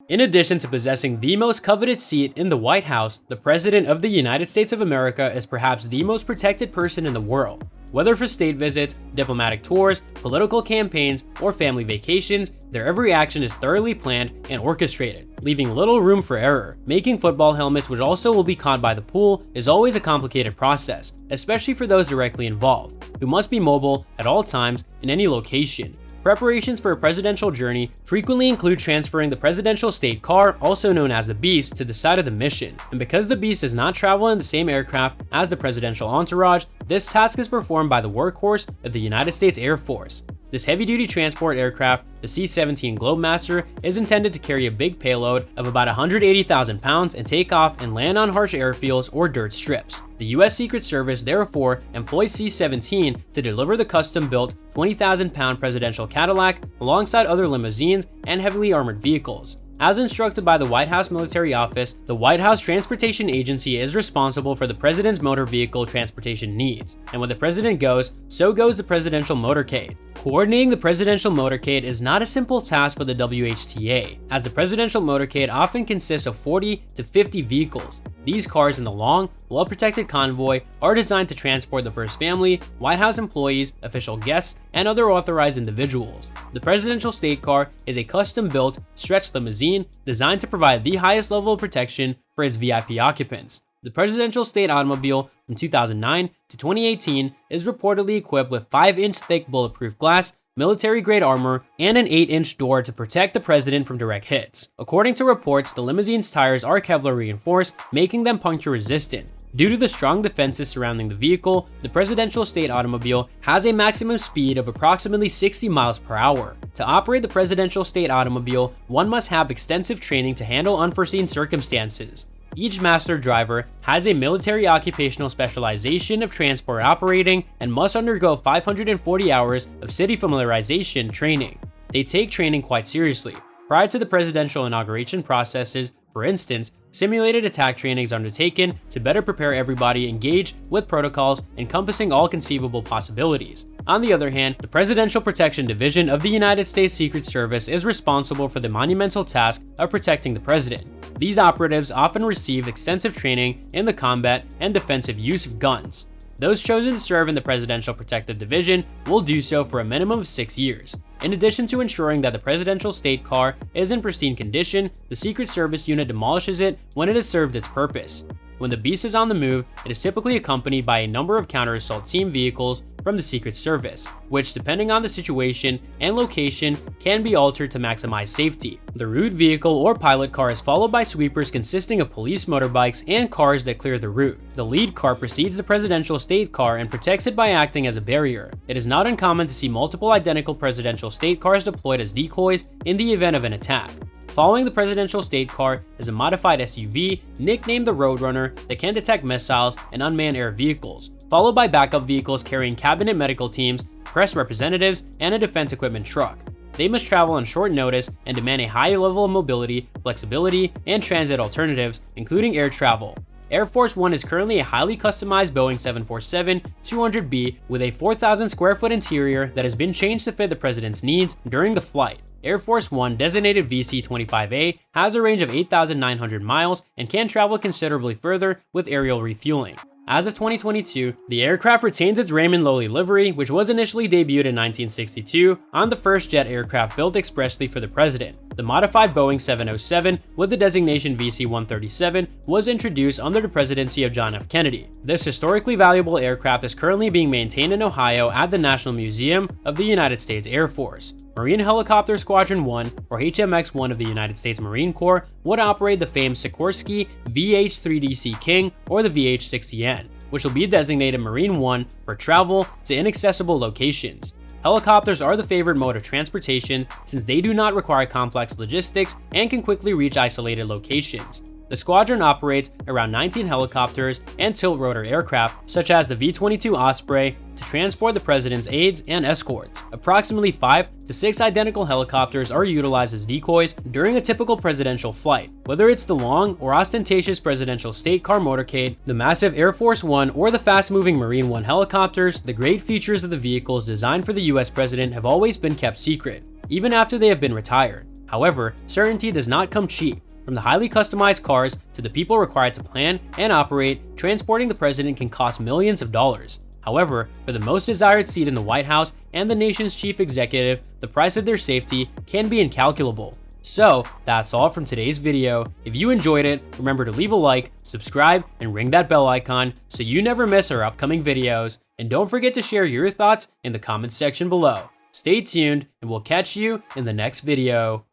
In addition to possessing the most coveted seat in the White House, the President of the United States of America is perhaps the most protected person in the world. Whether for state visits, diplomatic tours, political campaigns, or family vacations, their every action is thoroughly planned and orchestrated, leaving little room for error. Making football helmets, which also will be caught by the pool, is always a complicated process, especially for those directly involved, who must be mobile at all times in any location. Preparations for a presidential journey frequently include transferring the presidential state car, also known as the Beast, to the side of the mission. And because the Beast does not travel in the same aircraft as the presidential entourage, this task is performed by the workhorse of the United States Air Force. This heavy-duty transport aircraft, the C-17 Globemaster, is intended to carry a big payload of about 180,000 pounds and take off and land on harsh airfields or dirt strips. The U.S. Secret Service therefore employs C-17 to deliver the custom-built 20,000-pound presidential Cadillac alongside other limousines and heavily armored vehicles. As instructed by the White House Military Office, the White House Transportation Agency is responsible for the president's motor vehicle transportation needs, and when the president goes, so goes the presidential motorcade. Coordinating the presidential motorcade is not a simple task for the WHTA, as the presidential motorcade often consists of 40 to 50 vehicles. These cars in the long, well-protected convoy are designed to transport the first family, White House employees, official guests, and other authorized individuals. The presidential state car is a custom-built, stretch limousine designed to provide the highest level of protection for its VIP occupants. The presidential state automobile from 2009 to 2018 is reportedly equipped with 5-inch thick bulletproof glass, military-grade armor, and an 8-inch door to protect the president from direct hits. According to reports, the limousine's tires are Kevlar reinforced, making them puncture-resistant. Due to the strong defenses surrounding the vehicle, the presidential state automobile has a maximum speed of approximately 60 miles per hour. To operate the presidential state automobile, one must have extensive training to handle unforeseen circumstances. Each master driver has a military occupational specialization of transport operating and must undergo 540 hours of city familiarization training. They take training quite seriously. Prior to the presidential inauguration processes, for instance, simulated attack training is undertaken to better prepare everybody engaged with protocols encompassing all conceivable possibilities. On the other hand, the Presidential Protection Division of the United States Secret Service is responsible for the monumental task of protecting the president. These operatives often receive extensive training in the combat and defensive use of guns. Those chosen to serve in the Presidential Protective Division will do so for a minimum of 6 years. In addition to ensuring that the presidential state car is in pristine condition, the Secret Service unit demolishes it when it has served its purpose. When the Beast is on the move, it is typically accompanied by a number of counter-assault team vehicles from the Secret Service, which, depending on the situation and location, can be altered to maximize safety. The route vehicle or pilot car is followed by sweepers consisting of police motorbikes and cars that clear the route. The lead car precedes the presidential state car and protects it by acting as a barrier. It is not uncommon to see multiple identical presidential state cars deployed as decoys in the event of an attack. Following the presidential state car is a modified SUV, nicknamed the Roadrunner, that can detect missiles and unmanned air vehicles, followed by backup vehicles carrying cabinet medical teams, press representatives, and a defense equipment truck. They must travel on short notice and demand a high level of mobility, flexibility, and transit alternatives, including air travel. Air Force One is currently a highly customized Boeing 747-200B with a 4,000 square foot interior that has been changed to fit the president's needs during the flight. Air Force One, designated VC-25A, has a range of 8,900 miles and can travel considerably further with aerial refueling. As of 2022, the aircraft retains its Raymond Loewy livery, which was initially debuted in 1962 on the first jet aircraft built expressly for the president. The modified Boeing 707 with the designation VC-137 was introduced under the presidency of John F. Kennedy. This historically valuable aircraft is currently being maintained in Ohio at the National Museum of the United States Air Force. Marine Helicopter Squadron 1, or HMX-1 of the United States Marine Corps, would operate the famed Sikorsky VH-3DC King or the VH-60N, which will be designated Marine 1 for travel to inaccessible locations. Helicopters are the favorite mode of transportation since they do not require complex logistics and can quickly reach isolated locations. The squadron operates around 19 helicopters and tilt-rotor aircraft, such as the V-22 Osprey, to transport the president's aides and escorts. Approximately 5 to 6 identical helicopters are utilized as decoys during a typical presidential flight. Whether it's the long or ostentatious presidential state car motorcade, the massive Air Force One, or the fast-moving Marine One helicopters, the great features of the vehicles designed for the US president have always been kept secret, even after they have been retired. However, certainty does not come cheap. From the highly customized cars to the people required to plan and operate, transporting the president can cost millions of dollars. However, for the most desired seat in the White House and the nation's chief executive, the price of their safety can be incalculable. So, that's all from today's video. If you enjoyed it, remember to leave a like, subscribe, and ring that bell icon so you never miss our upcoming videos. And don't forget to share your thoughts in the comments section below. Stay tuned, and we'll catch you in the next video.